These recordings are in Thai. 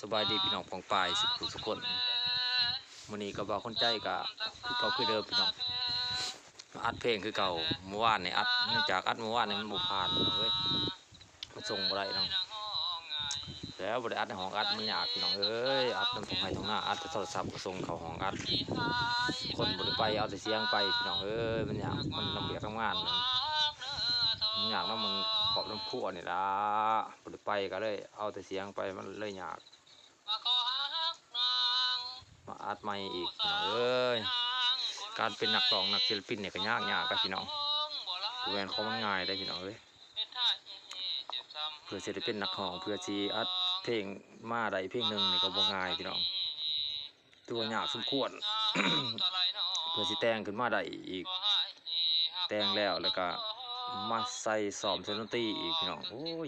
สบายดีพี่น้องปองปายสุขคนมื้อนี้ก็บ่คนใจก็คือเก่าคือเดิมพี่น้องอัดเพลงคือเก่าเมื่อวานนี่อัดเนื่องจากอัดเมื่อวานนี่มันบ่ผ่านเว้ยมันส่งบ่ได้น้องแล้วบ่ได้อัดในห้องอัดมันยากพี่น้องเอ้ยอัดนำทงไห้ทงหน้าอัดแต่โทรศัพท์ก็ส่งเข้าห้องอัดคนบ่ได้ไปเอาแต่เสียงไปพี่น้องเอ้ยมันยากมันลำบากทำงานมันยากแล้วมันขอบลำพัวนี่ล่ะบ่ได้ไปก็เลยเอาแต่เสียงไปมันเลยยากมาอัดใหม่อีกพี่น้องเอ้ยการเป็นนักร้องนักศิลปินเนี่ยก็ยากกับพี่น้องแวนเขามันง่ายได้พี่น้องเอ้ยเพื่อจะได้เป็นนักร้องเพื่อที่อัดเพลงมาได้เพลงหนึ่งนี่ก็บ่ง่ายพี่น้องตัวยากสมควร เพื่อสิแต่งขึ้นมาได้อีกแต่งแล้วก็มาใส่ซ้อมเสียงดนตรีอีกพี่น้องโอ้ย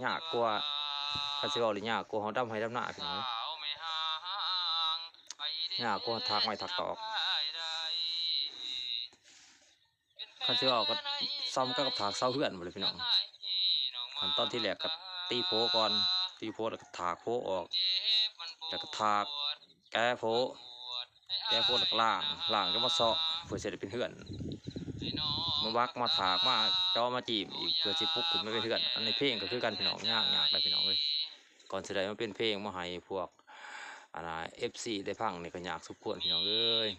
ยากกว่าคันสิเว้าเลยยากกว่าเฮาดำให้ดำหน้าพี่น้องยากกว่าถักไม้ถักตอกคันสิเว้าก็ซ้ำกับถากเสาเฮือนหมดเลยพี่น้องขั้นตอนที่แรกก็ตีโพก่อนตีโพแล้วก็ถากโพออกแล้วก็ถากแก้โพแล้วก็ล่างก็มาเซาะเพื่อจะได้เป็นเฮือนมาวักมาถากมาจ่อมาจีบอีกเพื่อสิปลุกขึ้นมาเป็นเฮือนอันในเพลงก็คือกันพี่น้องยากเลยพี่น้องเอ้ยก่อนสิได้มาเป็นเพลงมาให้พวกFC ได้ฟังนี่ก็ยากสุดควรพี่น้องเอ้ย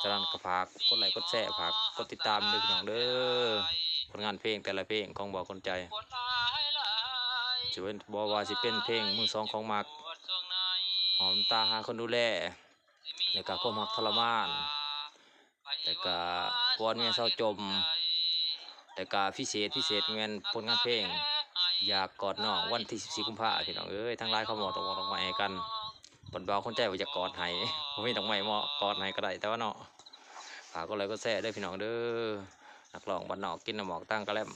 ฉะนั้นก็ฝากกดไลค์กดแชร์ฝากกดติดตามด้วยพี่น้องเด้อผลงานเพลงแต่ละเพลงของบ่คนใจจะเป็นบ่ว่าสิเป็นเพลงมือสองของมักหอมตาหาคนดูแลแล้วก็ความรักทรมานแล้วก็กวนเมียเศร้าจมแล้วก็พิเศษแม่นผลงานเพลงอยากกอดน้องวันที่14กุมภาพันธ์พี่น้องเอ้ยทั้งหลายเขาบอกต้องมาให้กันบนบ่าวคนใจว่าจะกอดให้ผมไม่ต้องไม่เหมาะกอดให้ก็ได้แต่ว่าเนาะฝากก็เลยก็แซ่ได้พี่น้องเด้อนักร้องบ้านนอกกินน้ำหมอกตั้งกระแลม